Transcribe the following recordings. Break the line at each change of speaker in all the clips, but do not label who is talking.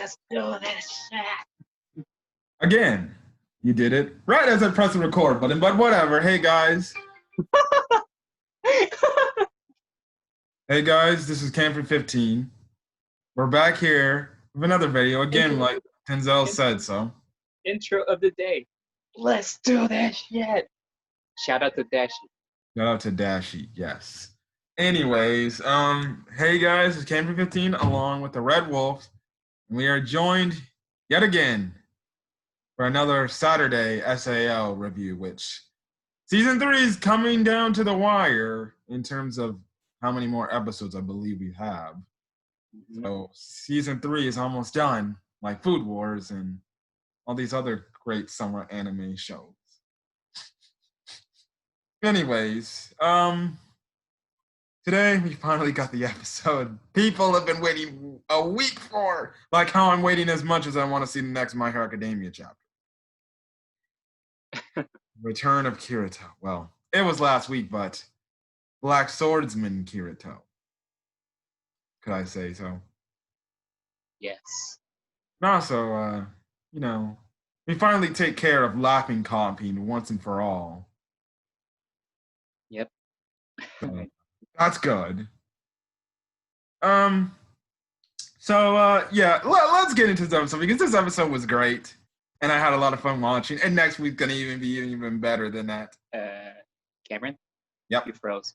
Let's do this shit.
Again, you did it right as I pressed the record button, but whatever. Hey guys. Hey guys, this is Camford 15. We're back here with another video. Again, like Denzel said so.
Intro of the day. Let's do this shit. Shout out to Dashi.
Shout out to Dashi, yes. Anyways, hey guys, it's Camford 15 along with the Red Wolf. We are joined yet again for another Saturday SAO review, which season 3 is coming down to the wire in terms of how many more episodes I believe we have. Mm-hmm. So season 3 is almost done, like Food Wars and all these other great summer anime shows. Anyways, today we finally got the episode people have been waiting a week for, like how I'm waiting as much as I want to see the next My Hero Academia chapter. Return of Kirito. Well, it was last week, but Black Swordsman Kirito. Could I say so?
Yes.
And also, we finally take care of Laughing Coffin once and for all.
Yep.
That's good. Let's get into this episode because this episode was great. And I had a lot of fun watching. And next week's going to even be even better than that.
Cameron?
Yep.
You froze.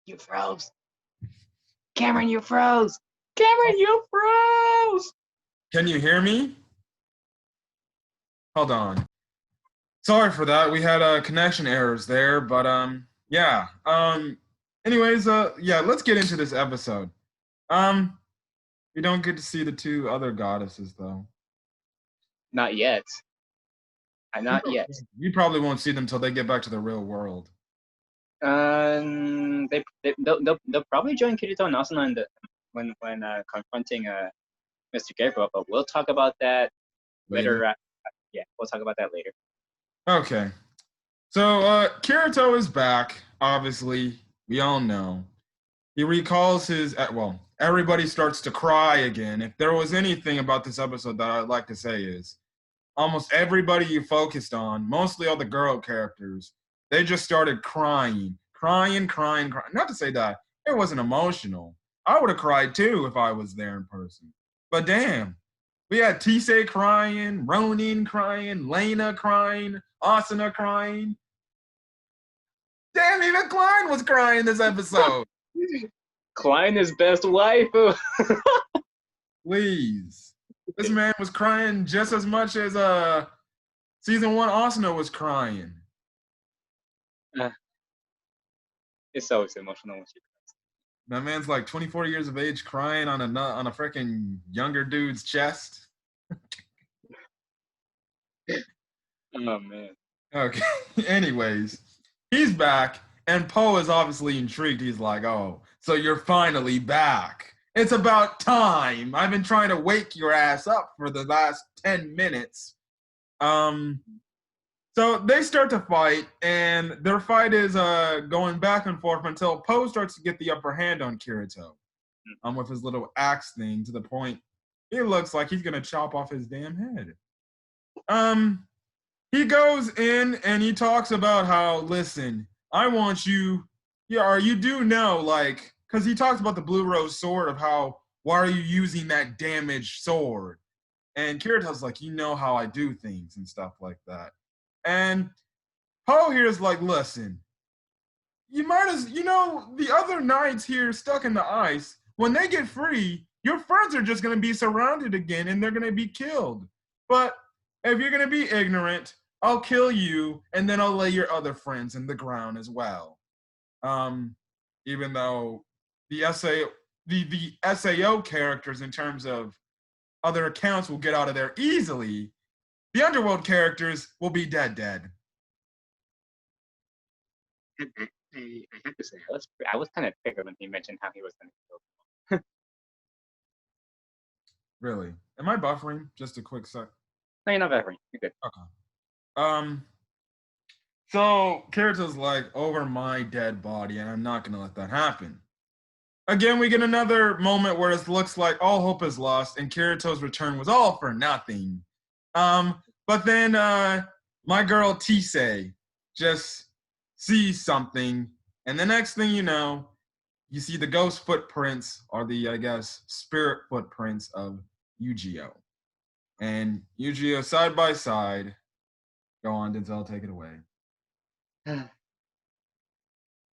You froze. Cameron, you froze. Cameron, you froze.
Can you hear me? Hold on. Sorry for that. We had connection errors there. But, anyways, let's get into this episode. We don't get to see the two other goddesses, though.
Not yet. Not yet.
You probably won't see them until they get back to the real world.
They'll probably join Kirito and Asana when confronting Mr. Gabriel, but we'll talk about that later. We'll talk about that later.
Okay. So Kirito is back. Obviously, we all know. He recalls his everybody starts to cry again. If there was anything about this episode that I'd like to say is almost everybody you focused on, mostly all the girl characters, they just started crying. Not to say that it wasn't emotional. I would have cried too if I was there in person. But damn, we had Tisei crying, Ronin crying, Lena crying, Asana crying. Damn, even Klein was crying this episode.
Klein is best waifu.
Please. This man was crying just as much as season 1 Asuna was crying.
It's always emotional when she cries.
That man's like 24 years of age crying on a freaking younger dude's chest.
Oh man.
Okay. Anyways, he's back. And Poh is obviously intrigued. He's like, oh, so you're finally back. It's about time. I've been trying to wake your ass up for the last 10 minutes. So they start to fight, and their fight is going back and forth until Poh starts to get the upper hand on Kirito with his little axe thing to the point it looks like he's going to chop off his damn head. He goes in, and he talks about how, listen, I want you, you do know, like, because he talks about the Blue Rose sword of how, why are you using that damaged sword? And Kirito's like, you know how I do things and stuff like that. And Poh here is like, listen, you might as, the other knights here stuck in the ice, when they get free, your friends are just going to be surrounded again and they're going to be killed. But if you're going to be ignorant, I'll kill you, and then I'll lay your other friends in the ground as well. Even though the SAO characters, in terms of other accounts, will get out of there easily, the Underworld characters will be dead.
I have to say, I was kind of triggered when he mentioned how he was going to kill them.
Really? Am I buffering? Just a quick sec.
No, you're not buffering. You're good.
Okay. So Kirito's like, over my dead body, and I'm not gonna let that happen. again, we get another moment where it looks like all hope is lost and Kirito's return was all for nothing. But then my girl Tisei just sees something, and the next thing you know, you see the ghost footprints, or the, I guess, spirit footprints of Yu-Gi-Oh! And Yu-Gi-Oh! Side by side. Go on, Denzel, take it away.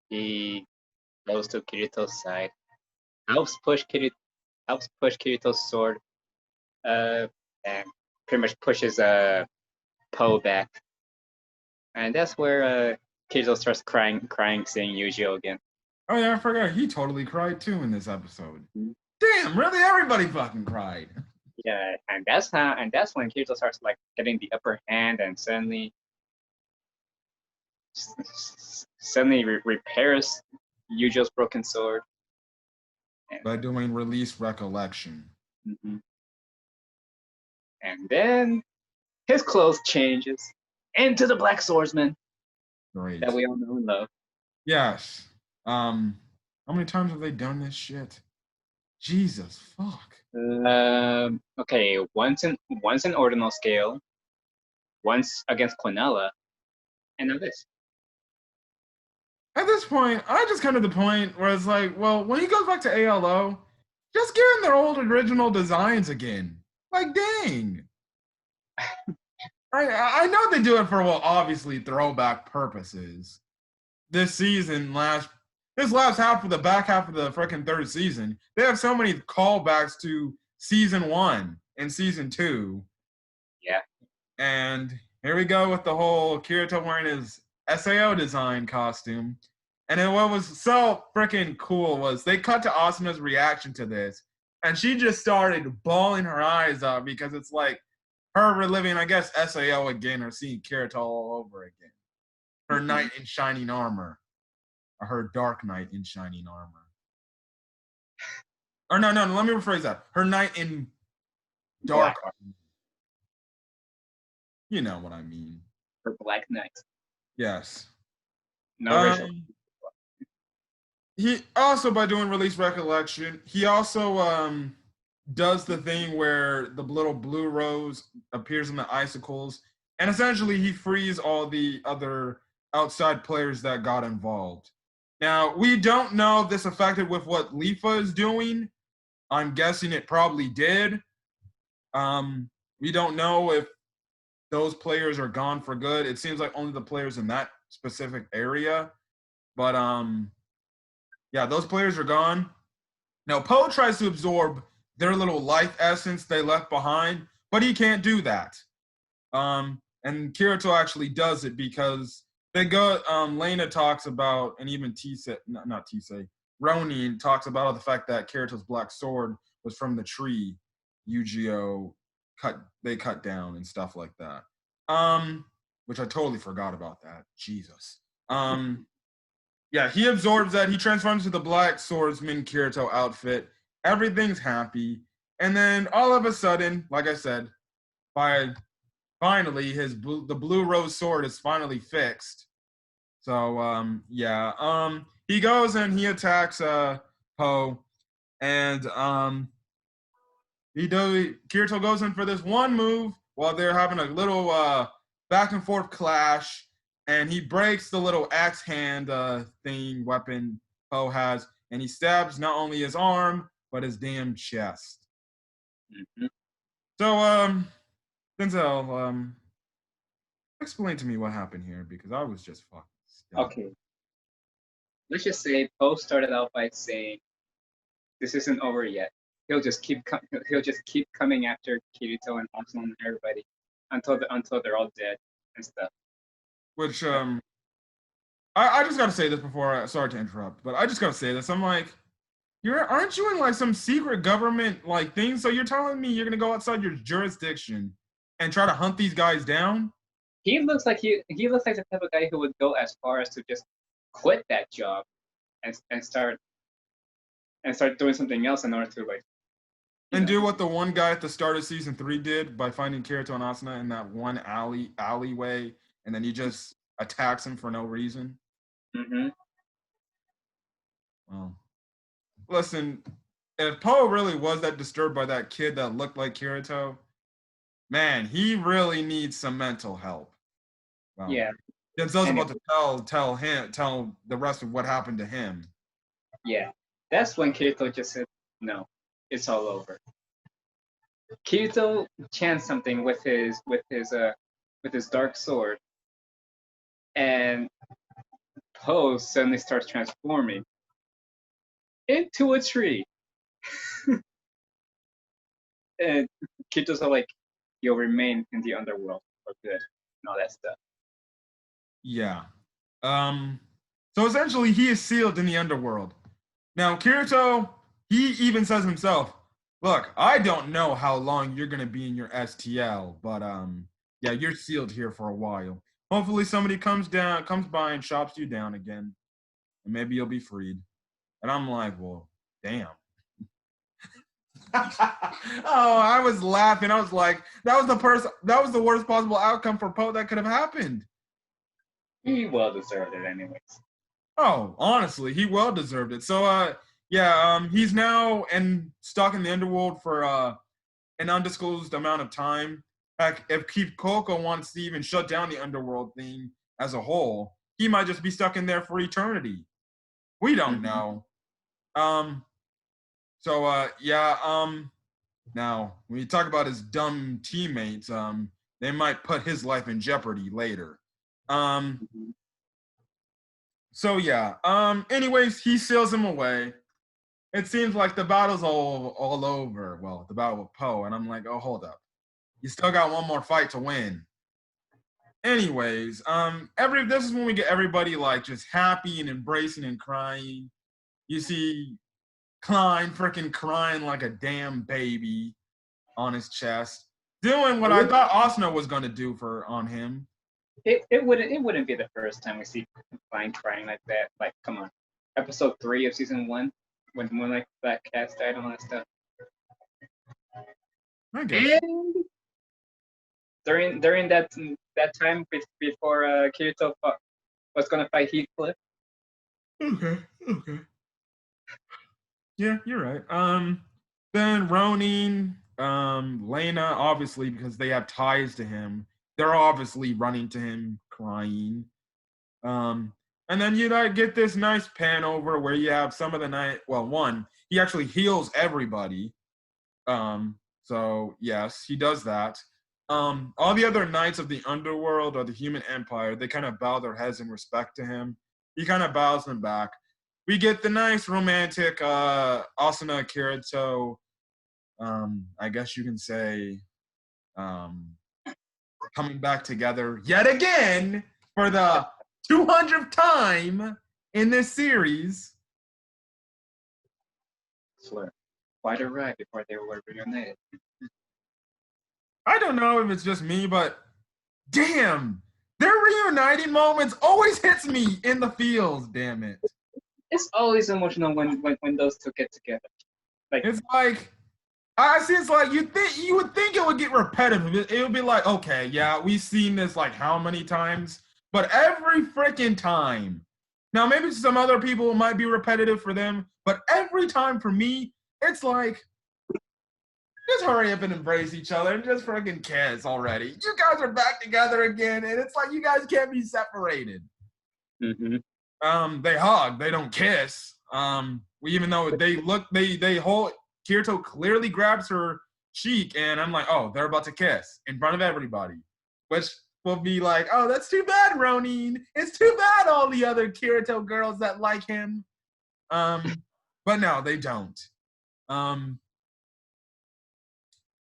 He goes to Kirito's side, helps push Kirito's sword, and pretty much pushes Poh back. And that's where Kirito starts crying, seeing Yu-Gi-Oh! Again.
Oh yeah, I forgot. He totally cried too in this episode. Damn, really? Everybody fucking cried.
Yeah, and that's when Kirito starts like getting the upper hand, and suddenly repairs Yu-Gi-Oh's broken sword
by doing release recollection.
Mm-hmm. And then his clothes changes into the Black Swordsman.
Great.
That we all know and love.
Yes. How many times have they done this shit? Jesus fuck.
Okay, once in Ordinal Scale, once against Quinella, and now this.
At this point, I just come to the point where it's like, well, when he goes back to ALO, just give him their old original designs again. Like, dang. I know they do it for, well, obviously throwback purposes. This season, this last half of the back half of the freaking third season, they have so many callbacks to season 1 and season 2.
Yeah.
And here we go with the whole Kirito wearing his SAO design costume. And then what was so freaking cool was they cut to Asana's reaction to this, and she just started bawling her eyes out because it's like her reliving, I guess, SAO again, or seeing Kirito all over again. Her knight in shining armor. Or her dark knight in shining armor. Or no, let me rephrase that. Her knight in dark armor. You know what I mean.
Her black knight.
Yes.
No racial.
He also, by doing release recollection, he also does the thing where the little blue rose appears in the icicles, and essentially he frees all the other outside players that got involved. Now, we don't know if this affected with what Lifa is doing. I'm guessing it probably did. We don't know if those players are gone for good. It seems like only the players in that specific area. But yeah, those players are gone. Now, Poh tries to absorb their little life essence they left behind, but he can't do that. And Kirito actually does it because they go, Lena talks about, and even Tisei, not Tisei, Ronin talks about the fact that Kirito's black sword was from the tree Yu-Gi-Oh! They cut down and stuff like that. Which I totally forgot about that. Jesus. Yeah, he absorbs that. He transforms to the black swordsman Kirito outfit. Everything's happy. And then all of a sudden, like I said, finally the blue rose sword is finally fixed. So yeah. He goes and he attacks Poh. And Kirito goes in for this one move while they're having a little back and forth clash. And he breaks the little axe hand weapon Poh has, and he stabs not only his arm, but his damn chest.
Mm-hmm.
So, Denzel, explain to me what happened here, because I was just fucking stuck.
Okay. Let's just say Poh started out by saying, "This isn't over yet. He'll just keep coming after Kirito and Asuna and everybody until they're all dead and stuff."
Which I just gotta say this before. Sorry to interrupt, but I just gotta say this. I'm like, aren't you in like some secret government like thing? So you're telling me you're gonna go outside your jurisdiction and try to hunt these guys down?
He looks like the type of guy who would go as far as to just quit that job and start doing something else in order to like.
And do what the one guy at the start of season 3 did by finding Kirito and Asuna in that one alleyway, and then he just attacks him for no reason.
Mm-hmm.
Well, listen, if Poh really was that disturbed by that kid that looked like Kirito, man, he really needs some mental help. Well,
Yeah.
Denzel's
Anyway,
about to tell the rest of what happened to him.
yeah. That's when Kirito just said, no, it's all over. Kirito chants something with his dark sword, and Poe suddenly starts transforming into a tree. And Kirito's all like, you'll remain in the underworld for good and all that stuff.
Yeah. So essentially he is sealed in the underworld. Now Kirito, he even says himself, look, I don't know how long you're gonna be in your STL, but yeah, you're sealed here for a while. Hopefully somebody comes by and chops you down again, and maybe you'll be freed. And I'm like, well, damn. Oh, I was laughing. I was like, that was the worst possible outcome for Poe that could have happened.
He well deserved it anyways.
Oh, honestly, he well deserved it. So yeah, he's now stuck in the underworld for an undisclosed amount of time. Heck, if Keith Coco wants to even shut down the underworld thing as a whole, he might just be stuck in there for eternity. We don't know. Now when you talk about his dumb teammates, they might put his life in jeopardy later. So yeah. Anyways, he seals him away. It seems like the battle's all over. Well, the battle with Poe, and I'm like, oh, hold up. You still got one more fight to win. Anyways, this is when we get everybody like just happy and embracing and crying. You see Klein freaking crying like a damn baby on his chest, doing what I thought Asuna was gonna do on him.
It wouldn't be the first time we see Klein crying like that. Like, come on, episode 3 of season 1, when like that cast died and all that stuff.
I guess.
And during that time before Kirito was gonna fight Heathcliff.
Okay. Yeah, you're right. Then Ronin, Lena, obviously because they have ties to him, they're obviously running to him, crying. And then you get this nice pan over where you have some of the night. Well, one, he actually heals everybody. So yes, he does that. All the other knights of the underworld or the human empire, they kind of bow their heads in respect to him. He kind of bows them back. We get the nice romantic Asuna Kirito, I guess you can say, coming back together yet again for the 200th time in this series.
Slur. Quite a ride before they were reunited.
I don't know if it's just me, but damn, their reuniting moments always hits me in the feels, damn it.
It's always emotional when those two get together. Like,
it's like, it's like you would think it would get repetitive. It would be like, okay, yeah, we've seen this like how many times, but every freaking time. Now maybe some other people it might be repetitive for them, but every time for me, it's like, just hurry up and embrace each other and just freaking kiss already. You guys are back together again, and it's like you guys can't be separated. They hug, they don't kiss. Even though they hold. Kirito clearly grabs her cheek, and I'm like, oh, they're about to kiss in front of everybody, which will be like, oh, that's too bad, Ronin. It's too bad all the other Kirito girls that like him. But no, they don't.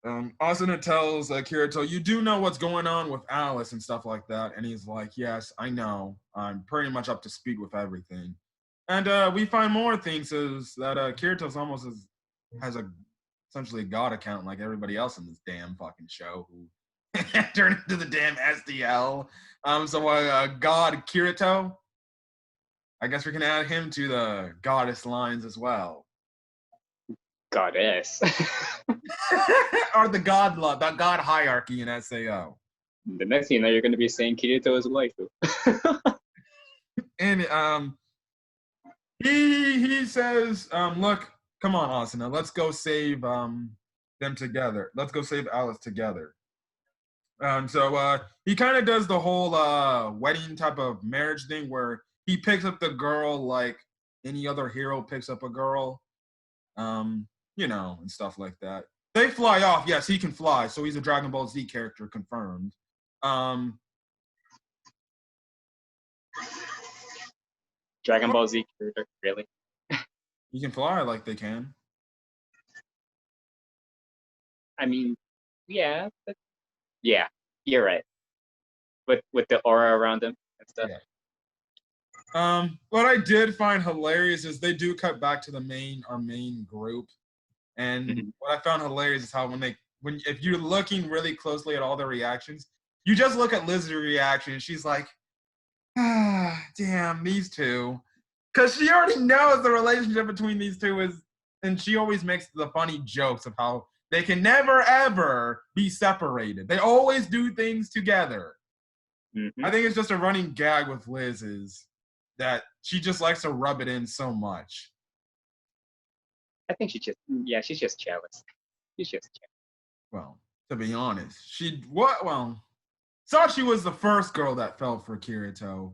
Asuna tells Kirito, you do know what's going on with Alice and stuff like that. And he's like, yes, I know. I'm pretty much up to speed with everything. And we find more things is that Kirito's almost has essentially a god account like everybody else in this damn fucking show who turned into the damn SDL. So God Kirito, I guess we can add him to the goddess lines as well.
Goddess.
Or the god hierarchy in SAO.
The next thing you know, you're going to be saying Kirito is waifu.
And he says, look, come on, Asuna, let's go save them together. Let's go save Alice together. So he kind of does the whole wedding type of marriage thing where he picks up the girl like any other hero picks up a girl, and stuff like that. They fly off. Yes, he can fly, so he's a Dragon Ball Z character confirmed.
Dragon Ball Z character, really?
He can fly like they can.
I mean, yeah, yeah, you're right. With the aura around him and stuff.
Yeah. What I did find hilarious is they do cut back to our main group, and what I found hilarious is how if you're looking really closely at all their reactions, you just look at Liz's reaction, and she's like, damn, these two. Because she already knows the relationship between these two is, and she always makes the funny jokes of how they can never, ever be separated. They always do things together. I think it's just a running gag with Liz is that she just likes to rub it in so much.
I think she's just jealous. She's just jealous.
Well, to be honest, Sachi was the first girl that fell for Kirito.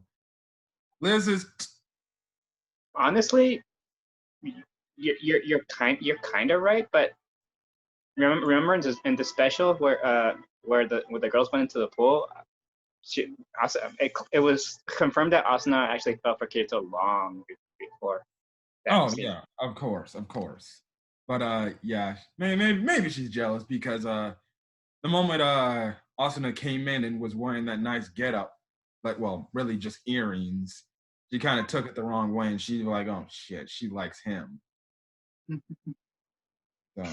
Liz is
honestly, you're kind of right, but remember in the special where the girls went into the pool, it was confirmed that Asuna actually fell for Kirito long before.
Yeah, of course. But yeah, maybe she's jealous because the moment Asuna came in and was wearing that nice getup, really just earrings, she kind of took it the wrong way, and she's like, oh shit, she likes him. So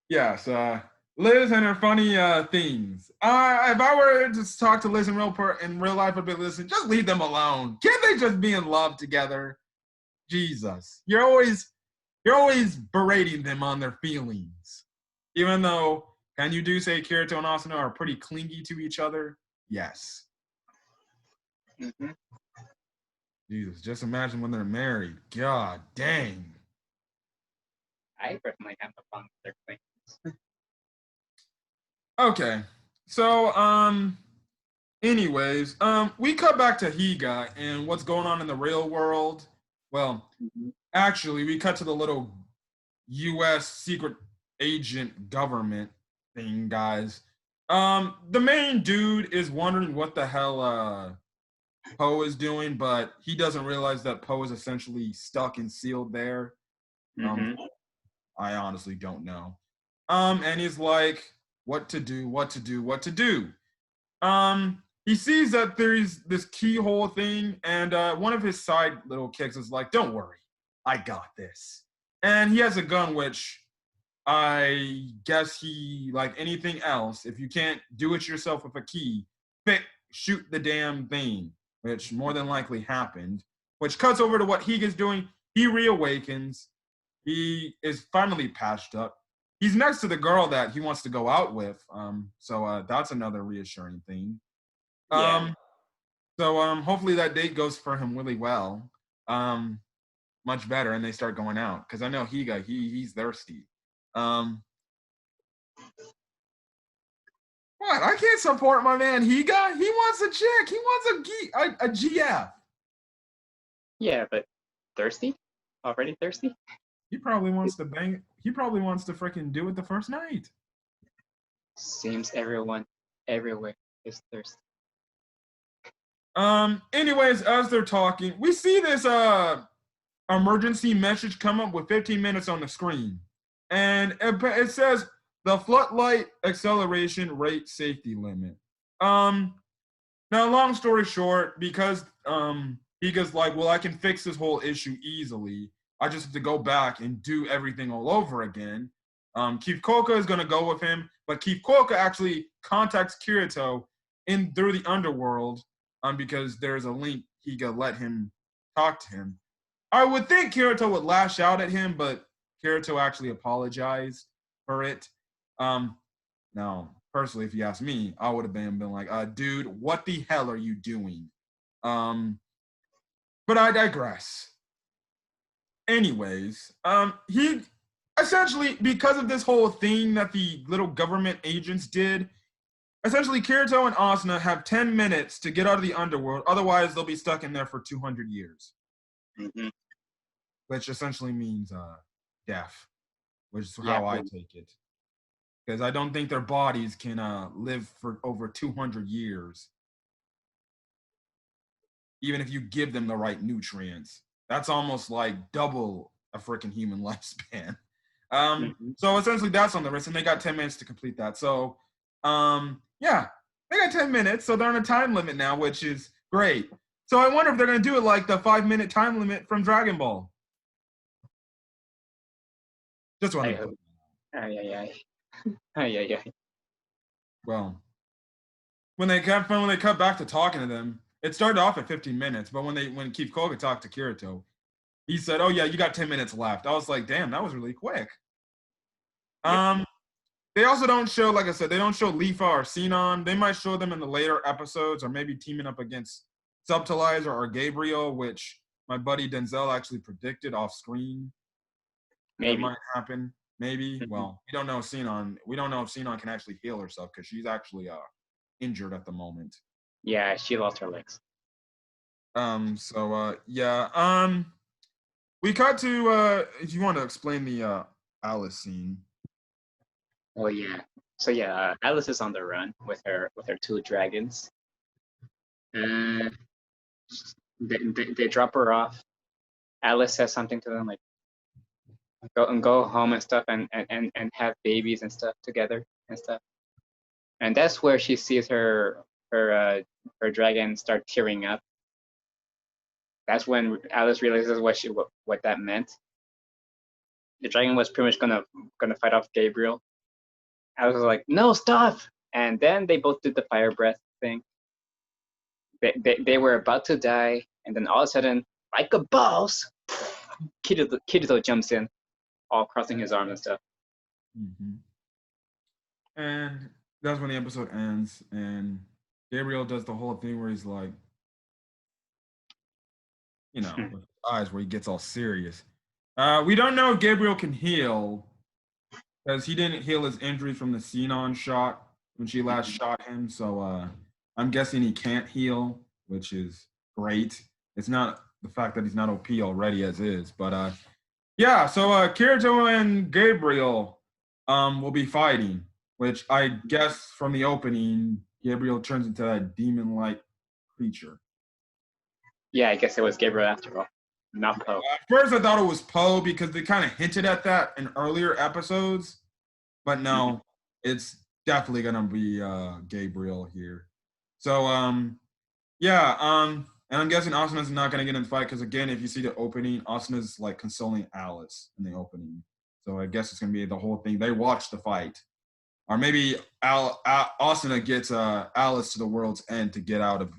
yes, Liz and her funny things. If I were to talk to Liz in real life, I'd be, listen, just leave them alone. Can't they just be in love together? Jesus, you're always berating them on their feelings, even though can you do say Kirito and Asuna are pretty clingy to each other? Yes. Jesus, just imagine when they're married. God dang.
I personally have no fun with their things.
Okay, so anyways, we cut back to Higa and what's going on in the real world. Well, actually, we cut to the little U.S. secret agent government thing, guys. The main dude is wondering what the hell Poh is doing, but he doesn't realize that Poh is essentially stuck and sealed there. I honestly don't know. And he's like, what to do. He sees that there's this keyhole thing, and one of his side little kicks is like, don't worry, I got this. And he has a gun, which I guess he, like anything else, if you can't do it yourself with a key, shoot the damn thing, which more than likely happened, which cuts over to what Higa's doing. He reawakens. He is finally patched up. He's next to the girl that he wants to go out with. So that's another reassuring thing. So hopefully that date goes for him really well. Much better, and they start going out. Because I know Higa, he's thirsty. What? I can't support my man Higa. He wants a chick. He wants a GF.
Yeah, but thirsty? Already thirsty?
He probably wants to bang. He probably wants to freaking do it the first night.
Seems everyone everywhere is thirsty.
Anyways, as they're talking, we see this emergency message come up with 15 minutes on the screen. And it says the floodlight acceleration rate safety limit. Now, long story short, because Higa's like, well, I can fix this whole issue easily. I just have to go back and do everything all over again. Keith Koka is going to go with him, but Keith Koka actually contacts Kirito through the Underworld because there's a link Higa let him talk to him. I would think Kirito would lash out at him, but Kirito actually apologized for it. Now, personally, if you ask me, I would have been like, dude, what the hell are you doing? But I digress. anyways, he essentially, because of this whole thing that the little government agents did, essentially Kirito and Asuna have 10 minutes to get out of the underworld. Otherwise, they'll be stuck in there for 200 years.
Mm-hmm.
Which essentially means death, which is
Yeah,
how I take it. Because I don't think their bodies can live for over 200 years, even if you give them the right nutrients. That's almost like double a freaking human lifespan. So essentially, that's on the list, and they got 10 minutes to complete that. So, yeah, they got 10 minutes, so they're on a time limit now, which is great. So I wonder if they're going to do it like the 5-minute time limit from Dragon Ball. Just want to put Well, when they cut back to talking to them, it started off at 15 minutes, but when Keith Koga talked to Kirito, he said, "Oh yeah, you got 10 minutes left." I was like, "Damn, that was really quick." They also don't show, like I said, they don't show Lifa or Sinon. They might show them in the later episodes, or maybe teaming up against Subtilizer or Gabriel, which my buddy Denzel actually predicted off screen. Maybe that might happen. Maybe. Mm-hmm. Well, we don't know Sinon. We don't know if Sinon can actually heal herself because she's actually injured at the moment.
Yeah, she lost her legs.
We cut to if you want to explain the Alice scene.
Oh yeah. So yeah, Alice is on the run with her 2 dragons. They drop her off. Alice says something to them like, go home and stuff, and have babies and stuff together and stuff. And that's where she sees her dragon start tearing up. That's when Alice realizes what that meant. The dragon was pretty much gonna fight off Gabriel. Alice was like, "No, stop!" And then they both did the fire breath thing. They were about to die, and then all of a sudden, like a boss, Kirito jumps in, all crossing his arms and stuff.
Mm-hmm. And that's when the episode ends, and Gabriel does the whole thing where he's like, with his eyes, where he gets all serious. We don't know if Gabriel can heal, because he didn't heal his injury from the Sinon shot when she last shot him. So I'm guessing he can't heal, which is great. It's not the fact that he's not OP already as is, but yeah. So Kirito and Gabriel will be fighting, which I guess from the opening, Gabriel turns into that demon-like creature.
Yeah, I guess it was Gabriel after all, not Poh.
At first, I thought it was Poh because they kind of hinted at that in earlier episodes, but no, it's definitely gonna be Gabriel here. So and I'm guessing Asuna's not gonna get in the fight because again, if you see the opening, Asuna's like consoling Alice in the opening. So I guess it's gonna be the whole thing. They watch the fight, or maybe Asuna gets Alice to the world's end to get out of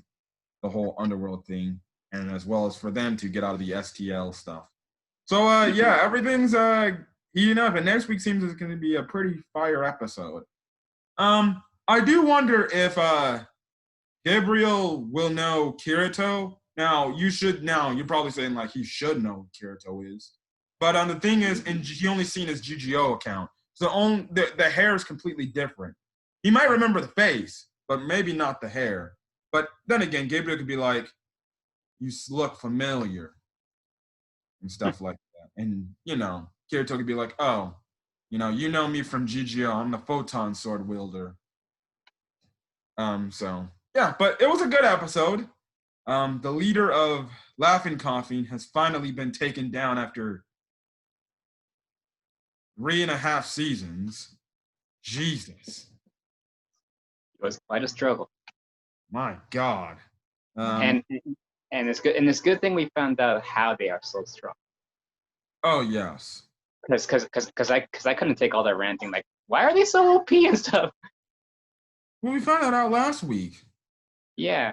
the whole Underworld thing, and as well as for them to get out of the STL stuff. So everything's heating up, and next week seems it's going to be a pretty fire episode. I do wonder if Gabriel will know Kirito. Now you're probably saying like he should know who Kirito is, but the thing is, and he only seen his GGO account, so the hair is completely different. He might remember the face, but maybe not the hair. But then again, Gabriel could be like, "You look familiar," and stuff like that. And Kirito could be like, "Oh, you know me from GGO. I'm the photon sword wielder." So yeah, but it was a good episode. The leader of Laughing Coffin has finally been taken down after 3.5 seasons. Jesus.
It was quite a struggle.
My God.
And it's good. And it's a good thing we found out how they are so strong.
Oh yes.
Because I couldn't take all that ranting. Like, why are they so OP and stuff?
Well, we found that out last week.
Yeah.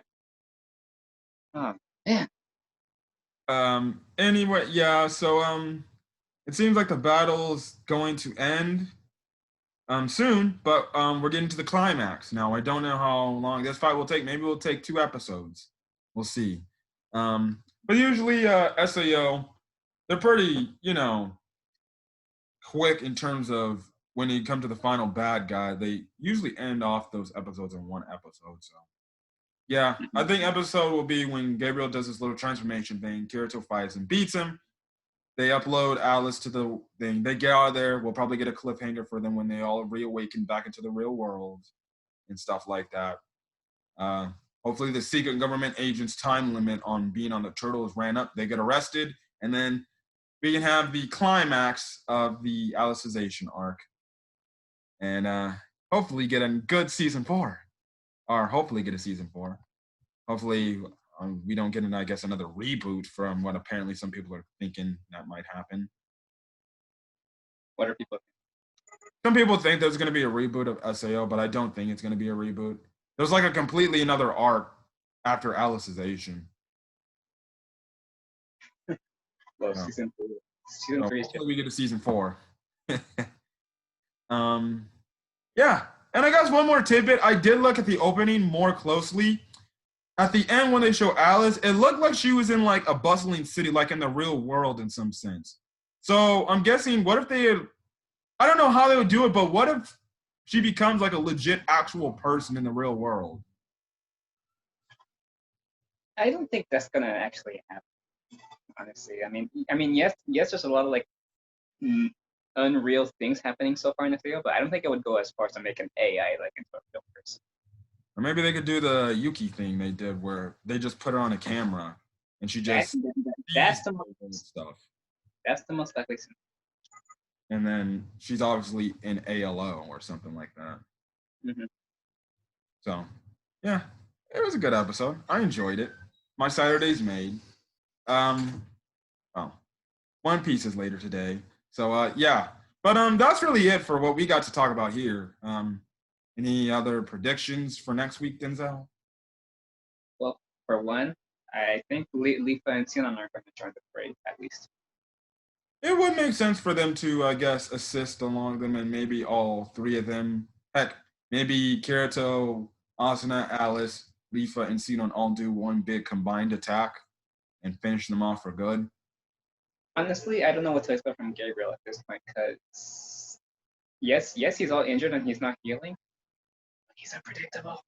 Oh man.
Anyway, yeah. So it seems like the battle's going to end soon, but we're getting to the climax now. I don't know how long this fight will take. Maybe we'll take 2 episodes. We'll see. But usually SAO, they're pretty, quick in terms of when you come to the final bad guy. They usually end off those episodes in one episode. So yeah, I think episode will be when Gabriel does this little transformation thing. Kirito fights and beats him. They upload Alice to the thing. They get out of there. We'll probably get a cliffhanger for them when they all reawaken back into the real world and stuff like that. Hopefully the secret government agent's time limit on being on the turtles ran up. They get arrested, and then we can have the climax of the Alicization arc. And hopefully get a good season 4. Or hopefully get a season 4. Hopefully we don't get, another reboot from what apparently some people are thinking that might happen.
What are people thinking?
Some people think there's going to be a reboot of SAO, but I don't think it's going to be a reboot. There's like a completely another arc after Alicization.
Well, season 3. Season 3 is
hopefully we get a season 4. Yeah. And I guess one more tidbit. I did look at the opening more closely. At the end, when they show Alice, it looked like she was in like a bustling city, like in the real world in some sense. So I'm guessing, what if I don't know how they would do it, but what if she becomes like a legit actual person in the real world?
I don't think that's gonna actually happen, honestly. I mean, yes, there's a lot of like unreal things happening so far in the video, but I don't think it would go as far as to make an AI like into a real person.
Or maybe they could do the Yuki thing they did, where they just put her on a camera and she just
that's the most
stuff.
That's the most likely scenario.
And then she's obviously in ALO or something like that.
Mm-hmm.
So, yeah, it was a good episode. I enjoyed it. My Saturday's made. One Piece is later today. So, yeah. But that's really it for what we got to talk about here. Any other predictions for next week, Denzel?
Well, for one, I think Leafa and Sinon are going to join the fray, at least.
It would make sense for them to, I guess, assist along them, and maybe all three of them. Heck, maybe Kirito, Asana, Alice, Leafa, and Sinon all do one big combined attack and finish them off for good.
Honestly, I don't know what to expect from Gabriel at this point, because yes, he's all injured and he's not healing. He's unpredictable.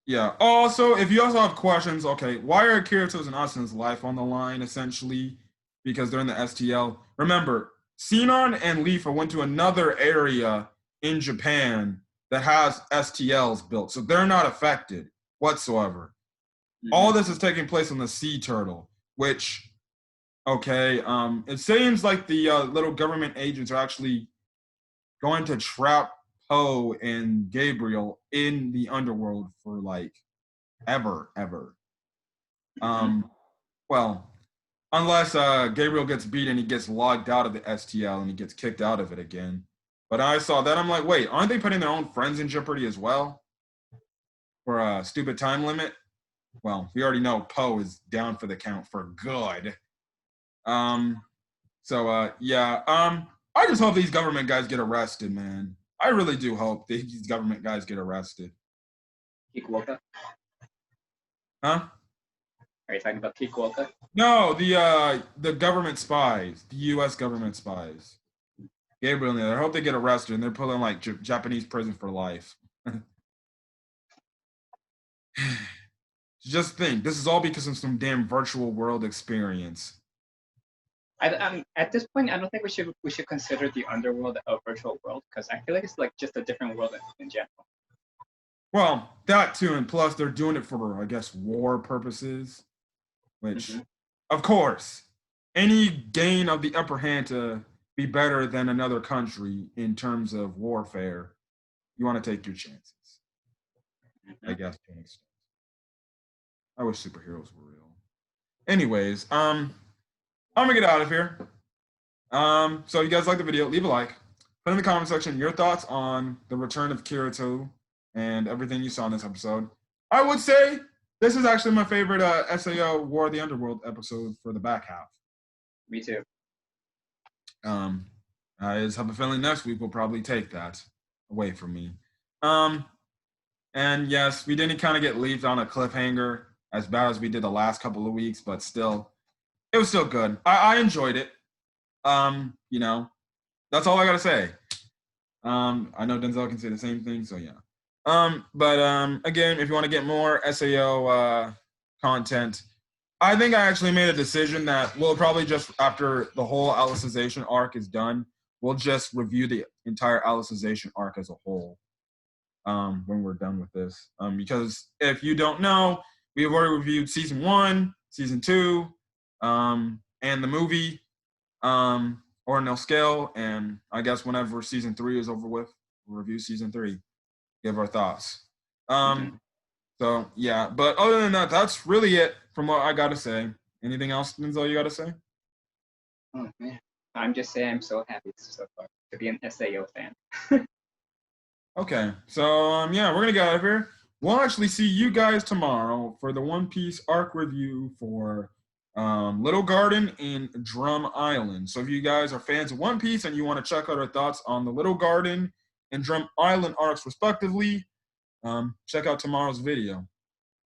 Yeah. Also, if you also have questions, okay, why are Kirito's and Asana's life on the line, essentially? Because they're in the STL. Remember, Sinon and Leafa went to another area in Japan that has STLs built, so they're not affected whatsoever. Mm-hmm. All this is taking place on the sea turtle, which, okay, it seems like the little government agents are actually going to trap Poh and Gabriel in the underworld for like ever. Well, unless Gabriel gets beat and he gets logged out of the STL and he gets kicked out of it again. But I saw that, I'm like, wait, aren't they putting their own friends in jeopardy as well for a stupid time limit? Well, we already know Poh is down for the count for good. Yeah. I just hope these government guys get arrested, man. I really do hope these government guys get arrested.
Kikuoka?
Huh?
Are you talking about Kikuoka?
No, the government spies, the U.S. government spies. Gabriel and I hope they get arrested and they're put in like Japanese prison for life. Just think, this is all because of some damn virtual world experience.
At this point, I don't think we should consider the Underworld a virtual world, because I feel like it's like just a different world in general.
Well, that too, and plus they're doing it for, I guess, war purposes, which, of course, any gain of the upper hand to be better than another country in terms of warfare, you want to take your chances. I guess to an extent. I wish superheroes were real. Anyways, I'm gonna get out of here. So if you guys like the video, leave a like. Put in the comment section your thoughts on the return of Kirito and everything you saw in this episode. I would say this is actually my favorite SAO War of the Underworld episode for the back half.
Me too.
I just have a feeling next week we'll probably take that away from me. And yes, we didn't kind of get left on a cliffhanger as bad as we did the last couple of weeks, but still, it was still good. I enjoyed it. You know, that's all I gotta say. I know Denzel can say the same thing, so yeah. But again, if you want to get more SAO content, I think I actually made a decision that we'll probably just, after the whole Alicization arc is done, we'll just review the entire Alicization arc as a whole when we're done with this. Because if you don't know, we have already reviewed season 1, season 2, and the movie, or no scale. And I guess whenever season 3 is over with, we'll review season 3, give our thoughts. So yeah, but other than that, that's really it from what I gotta say. Anything else, Denzel, you gotta say?
Oh man, I'm just saying I'm so happy so far to be an SAO fan.
Okay, so yeah, we're gonna get out of here. We'll actually see you guys tomorrow for the One Piece arc review for Little Garden and Drum Island. So if you guys are fans of One Piece and you want to check out our thoughts on the Little Garden and Drum Island arcs respectively, check out tomorrow's video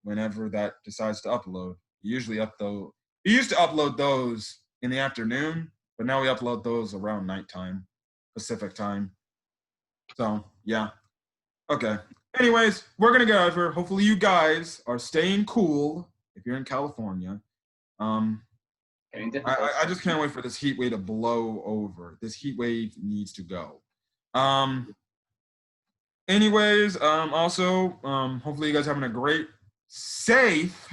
whenever that decides to upload. We used to upload those in the afternoon, but now we upload those around nighttime, Pacific time. So yeah. Okay. Anyways, we're gonna get out of here. Hopefully you guys are staying cool if you're in California. I just can't wait for this heat wave to blow over. This heat wave needs to go. Anyways, also, hopefully you guys are having a great, safe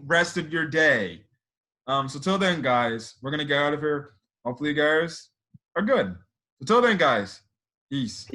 rest of your day. So till then, guys, we're gonna get out of here. Hopefully you guys are good. So till then, guys, peace.